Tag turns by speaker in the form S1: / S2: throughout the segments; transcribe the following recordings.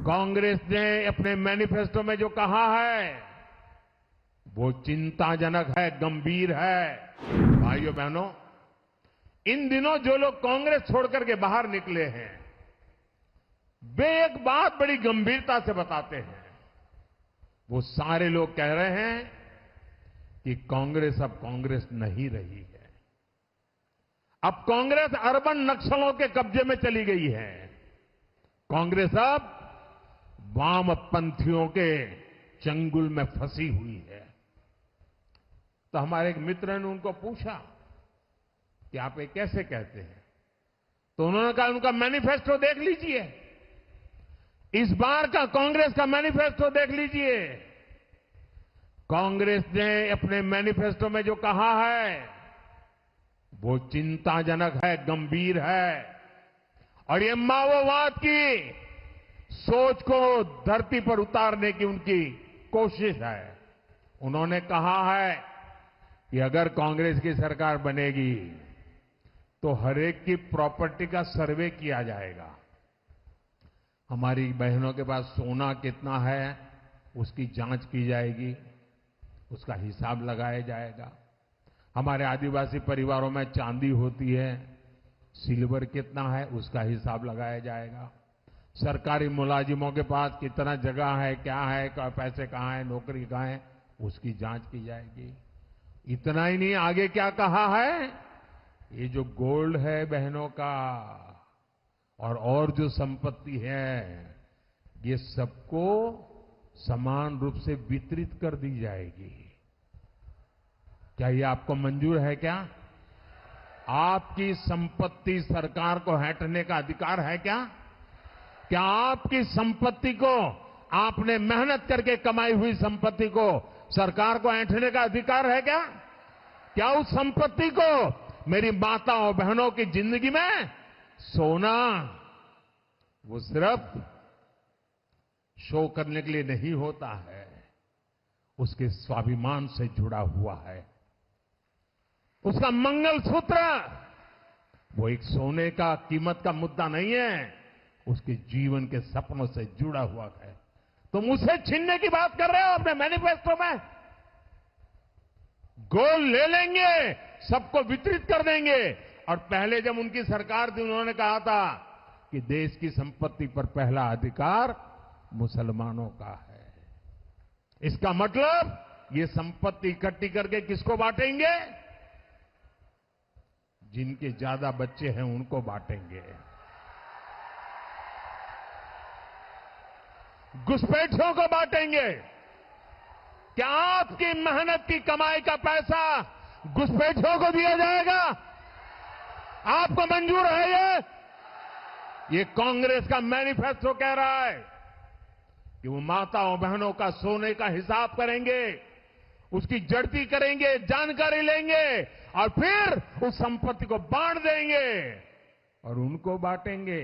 S1: कांग्रेस ने अपने मैनिफेस्टो में जो कहा है वो चिंताजनक है, गंभीर है। भाइयों बहनों, इन दिनों जो लोग कांग्रेस छोड़कर के बाहर निकले हैं वे एक बात बड़ी गंभीरता से बताते हैं। वो सारे लोग कह रहे हैं कि कांग्रेस अब कांग्रेस नहीं रही है। अब कांग्रेस अर्बन नक्सलों के कब्जे में चली गई है। कांग्रेस अब वामपंथियों के चंगुल में फंसी हुई है। तो हमारे एक मित्र ने उनको पूछा कि आप ये कैसे कहते हैं? तो उन्होंने कहा उनका मैनिफेस्टो देख लीजिए, इस बार का कांग्रेस का मैनिफेस्टो देख लीजिए। कांग्रेस ने अपने मैनिफेस्टो में जो कहा है वो चिंताजनक है, गंभीर है और ये माओवाद की सोच को धरती पर उतारने की उनकी कोशिश है। उन्होंने कहा है कि अगर कांग्रेस की सरकार बनेगी तो हरेक की प्रॉपर्टी का सर्वे किया जाएगा। हमारी बहनों के पास सोना कितना है उसकी जांच की जाएगी, उसका हिसाब लगाया जाएगा। हमारे आदिवासी परिवारों में चांदी होती है, सिल्वर कितना है उसका हिसाब लगाया जाएगा। सरकारी मुलाजिमों के पास कितना जगह है, क्या है, पैसे कहां है, नौकरी कहां है, उसकी जांच की जाएगी। इतना ही नहीं, आगे क्या कहा है, ये जो गोल्ड है बहनों का और जो संपत्ति है ये सबको समान रूप से वितरित कर दी जाएगी। क्या ये आपको मंजूर है? क्या आपकी संपत्ति सरकार को हड़पने का अधिकार है? क्या आपकी संपत्ति को, आपने मेहनत करके कमाई हुई संपत्ति को सरकार को ऐंठने का अधिकार है? क्या उस संपत्ति को मेरी माताओं बहनों की जिंदगी में सोना वो सिर्फ शो करने के लिए नहीं होता है, उसके स्वाभिमान से जुड़ा हुआ है। उसका मंगलसूत्र वो एक सोने का कीमत का मुद्दा नहीं है, उसके जीवन के सपनों से जुड़ा हुआ है। तुम उसे छीनने की बात कर रहे हो अपने मैनिफेस्टो में। गोल्ड ले लेंगे, सबको वितरित कर देंगे। और पहले जब उनकी सरकार थी उन्होंने कहा था कि देश की संपत्ति पर पहला अधिकार मुसलमानों का है। इसका मतलब ये संपत्ति इकट्ठी करके किसको बांटेंगे? जिनके ज्यादा बच्चे हैं उनको बांटेंगे। घुसपैठियों को बांटेंगे। क्या आपकी मेहनत की कमाई का पैसा घुसपैठियों को दिया जाएगा? आपको मंजूर है? ये कांग्रेस का मैनिफेस्टो कह रहा है कि वो माताओं बहनों का सोने का हिसाब करेंगे, उसकी जड़ती करेंगे, जानकारी लेंगे और फिर उस संपत्ति को बांट देंगे। और उनको बांटेंगे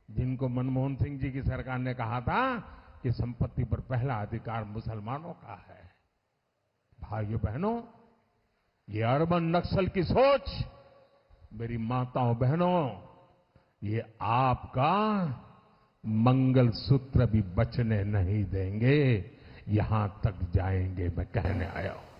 S1: जिनको मनमोहन सिंह जी की सरकार ने कहा था कि संपत्ति पर पहला अधिकार मुसलमानों का है। भाइयों बहनों, ये अर्बन नक्सल की सोच मेरी माताओं बहनों, ये आपका मंगलसूत्र भी बचने नहीं देंगे। यहां तक जाएंगे, मैं कहने आया हूं।